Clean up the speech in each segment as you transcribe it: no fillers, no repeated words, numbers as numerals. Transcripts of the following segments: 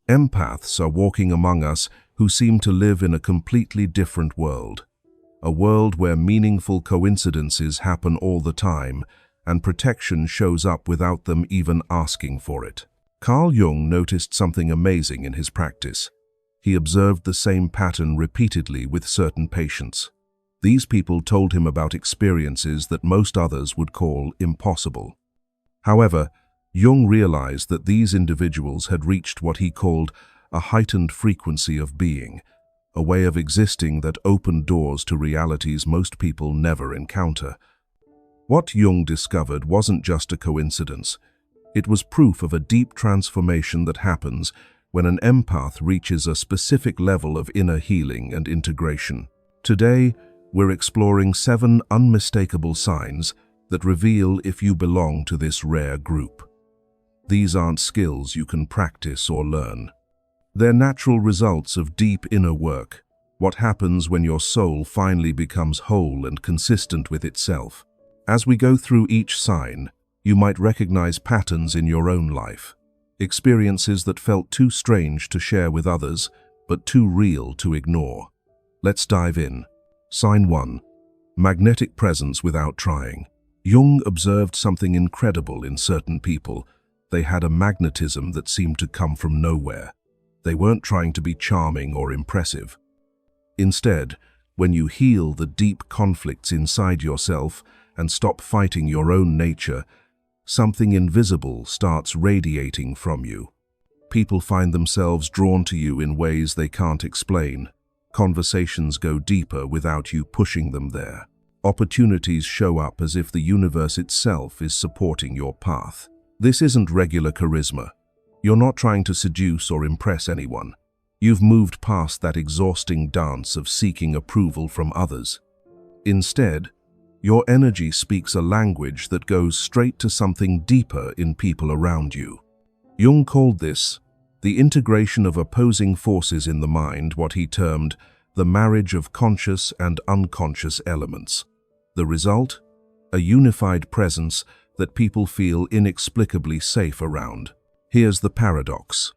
Empaths are walking among us who seem to live in a completely different world. A world where meaningful coincidences happen all the time, and protection shows up without them even asking for it. Carl Jung noticed something amazing in his practice. He observed the same pattern repeatedly with certain patients. These people told him about experiences that most others would call impossible. However, Jung realized that these individuals had reached what he called a heightened frequency of being, a way of existing that opened doors to realities most people never encounter. What Jung discovered wasn't just a coincidence. It was proof of a deep transformation that happens when an empath reaches a specific level of inner healing and integration. Today, we're exploring 7 unmistakable signs that reveal if you belong to this rare group. These aren't skills you can practice or learn. They're natural results of deep inner work, what happens when your soul finally becomes whole and consistent with itself. As we go through each sign, you might recognize patterns in your own life, experiences that felt too strange to share with others, but too real to ignore. Let's dive in. Sign 1. Magnetic presence without trying. Jung observed something incredible in certain people. They had a magnetism that seemed to come from nowhere. They weren't trying to be charming or impressive. Instead, when you heal the deep conflicts inside yourself and stop fighting your own nature, something invisible starts radiating from you. People find themselves drawn to you in ways they can't explain. Conversations go deeper without you pushing them there. Opportunities show up as if the universe itself is supporting your path. This isn't regular charisma. You're not trying to seduce or impress anyone. You've moved past that exhausting dance of seeking approval from others. Instead, your energy speaks a language that goes straight to something deeper in people around you. Jung called this the integration of opposing forces in the mind, what he termed the marriage of conscious and unconscious elements. The result? A unified presence that people feel inexplicably safe around. Here's the paradox.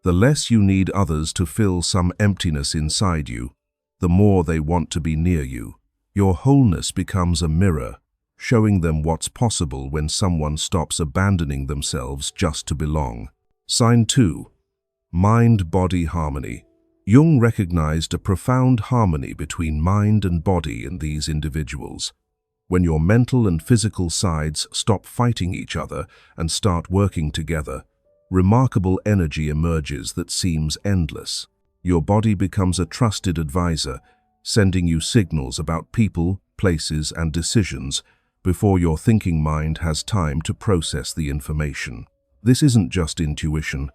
The less you need others to fill some emptiness inside you, the more they want to be near you. Your wholeness becomes a mirror, showing them what's possible when someone stops abandoning themselves just to belong. Sign 2. Mind-body harmony. Jung recognized a profound harmony between mind and body in these individuals. When your mental and physical sides stop fighting each other and start working together, remarkable energy emerges that seems endless. Your body becomes a trusted advisor, sending you signals about people, places, and decisions before your thinking mind has time to process the information. This isn't just intuition.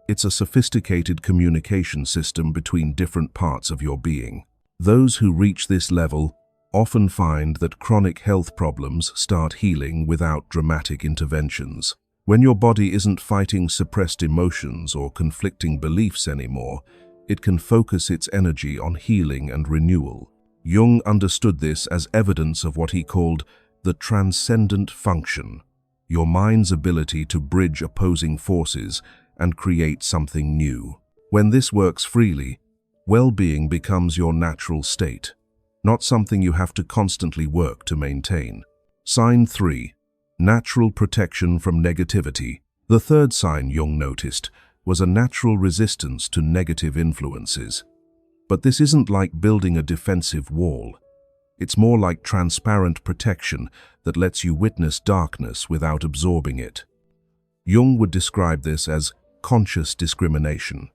It's a sophisticated communication system between different parts of your being. Those who reach this level often find that chronic health problems start healing without dramatic interventions. When your body isn't fighting suppressed emotions or conflicting beliefs anymore, it can focus its energy on healing and renewal. Jung understood this as evidence of what he called the transcendent function, your mind's ability to bridge opposing forces and create something new. When this works freely, well-being becomes your natural state, not something you have to constantly work to maintain. Sign 3. Natural protection from negativity. The third sign Jung noticed was a natural resistance to negative influences. But this isn't like building a defensive wall. It's more like transparent protection that lets you witness darkness without absorbing it. Jung would describe this as conscious discrimination.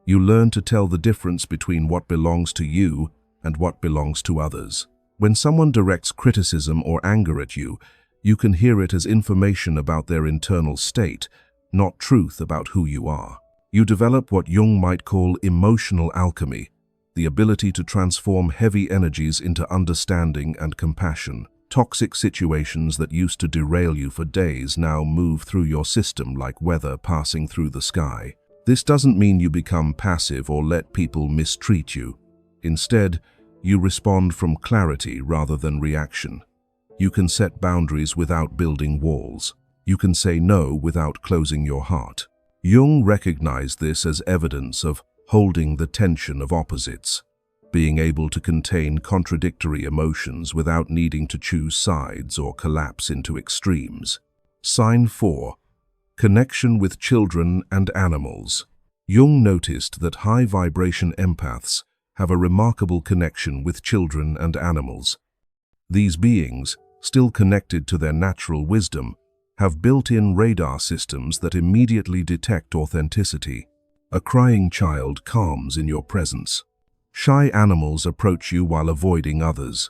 You learn to tell the difference between what belongs to you and what belongs to others. When someone directs criticism or anger at you, you can hear it as information about their internal state, not truth about who you are. You develop what Jung might call emotional alchemy, the ability to transform heavy energies into understanding and compassion. Toxic situations that used to derail you for days now move through your system like weather passing through the sky. This doesn't mean you become passive or let people mistreat you. Instead, you respond from clarity rather than reaction. You can set boundaries without building walls. You can say no without closing your heart. Jung recognized this as evidence of holding the tension of opposites, being able to contain contradictory emotions without needing to choose sides or collapse into extremes. Sign 4. Connection with children and animals. Jung noticed that high-vibration empaths have a remarkable connection with children and animals. These beings, still connected to their natural wisdom, have built-in radar systems that immediately detect authenticity. A crying child calms in your presence. Shy animals approach you while avoiding others.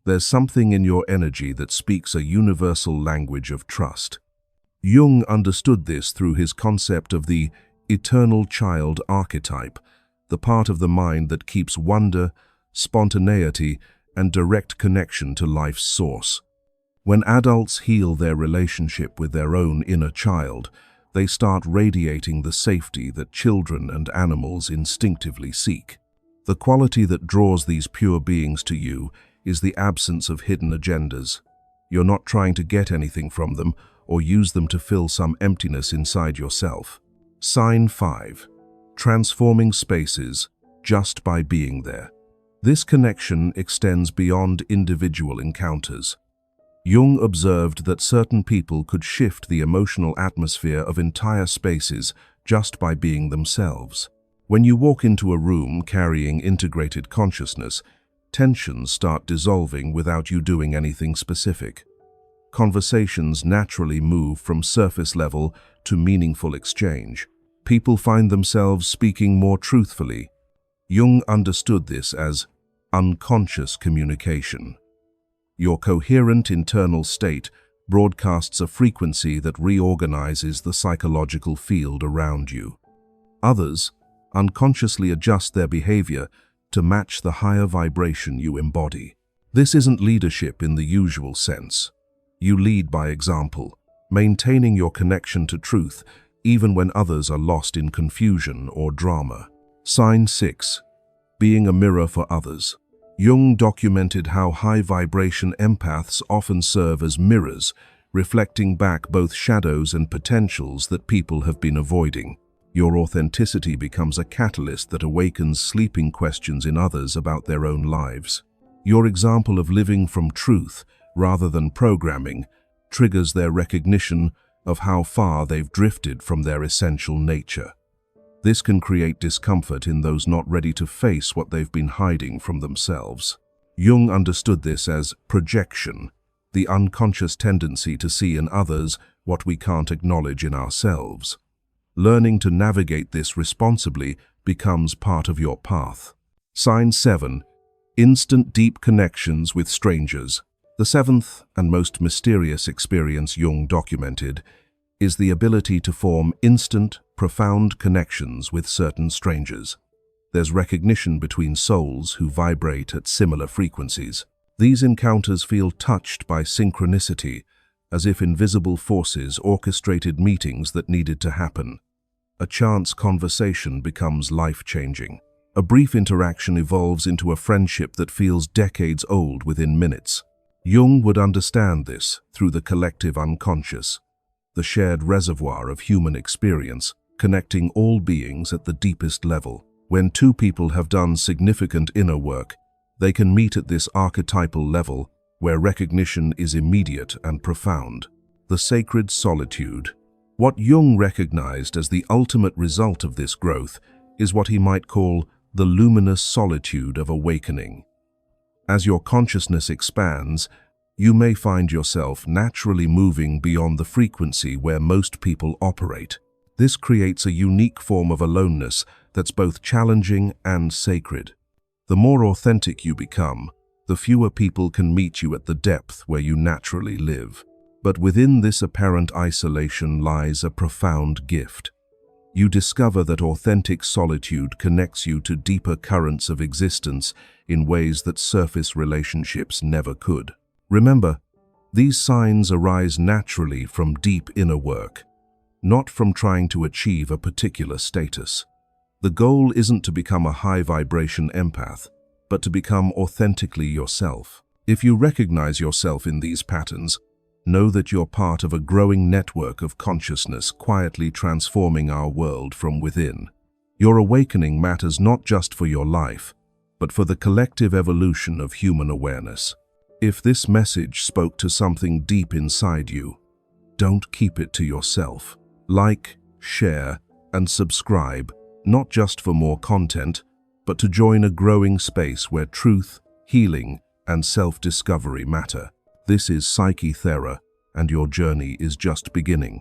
There's something in your energy that speaks a universal language of trust. Jung understood this through his concept of the eternal child archetype, the part of the mind that keeps wonder, spontaneity, and direct connection to life's source. When adults heal their relationship with their own inner child, they start radiating the safety that children and animals instinctively seek. The quality that draws these pure beings to you is the absence of hidden agendas. You're not trying to get anything from them or use them to fill some emptiness inside yourself. Sign 5. Transforming spaces just by being there. This connection extends beyond individual encounters. Jung observed that certain people could shift the emotional atmosphere of entire spaces just by being themselves. When you walk into a room carrying integrated consciousness, tensions start dissolving without you doing anything specific. Conversations naturally move from surface level to meaningful exchange. People find themselves speaking more truthfully. Jung understood this as unconscious communication. Your coherent internal state broadcasts a frequency that reorganizes the psychological field around you. Others unconsciously adjust their behavior to match the higher vibration you embody. This isn't leadership in the usual sense. You lead by example, maintaining your connection to truth even when others are lost in confusion or drama. Sign 6. Being a mirror for others. Jung documented how high-vibration empaths often serve as mirrors, reflecting back both shadows and potentials that people have been avoiding. Your authenticity becomes a catalyst that awakens sleeping questions in others about their own lives. Your example of living from truth, rather than programming, triggers their recognition of how far they've drifted from their essential nature. This can create discomfort in those not ready to face what they've been hiding from themselves. Jung understood this as projection, the unconscious tendency to see in others what we can't acknowledge in ourselves. Learning to navigate this responsibly becomes part of your path. Sign 7. Instant deep connections with strangers. The seventh and most mysterious experience Jung documented is the ability to form instant, profound connections with certain strangers. There's recognition between souls who vibrate at similar frequencies. These encounters feel touched by synchronicity, as if invisible forces orchestrated meetings that needed to happen. A chance conversation becomes life-changing. A brief interaction evolves into a friendship that feels decades old within minutes. Jung would understand this through the collective unconscious, the shared reservoir of human experience, connecting all beings at the deepest level. When two people have done significant inner work, they can meet at this archetypal level where recognition is immediate and profound. The sacred solitude. What Jung recognized as the ultimate result of this growth is what he might call the luminous solitude of awakening. As your consciousness expands, you may find yourself naturally moving beyond the frequency where most people operate. This creates a unique form of aloneness that's both challenging and sacred. The more authentic you become, the fewer people can meet you at the depth where you naturally live. But within this apparent isolation lies a profound gift. You discover that authentic solitude connects you to deeper currents of existence in ways that surface relationships never could. Remember, these signs arise naturally from deep inner work, not from trying to achieve a particular status. The goal isn't to become a high-vibration empath, but to become authentically yourself. If you recognize yourself in these patterns, Know that you're part of a growing network of consciousness quietly transforming our world from within. Your awakening matters not just for your life, but for the collective evolution of human awareness. If this message spoke to something deep inside you, don't keep it to yourself. Like, share, and subscribe, not just for more content, but to join a growing space where truth, healing, and self-discovery matter. This is Psyche Thera, and your journey is just beginning.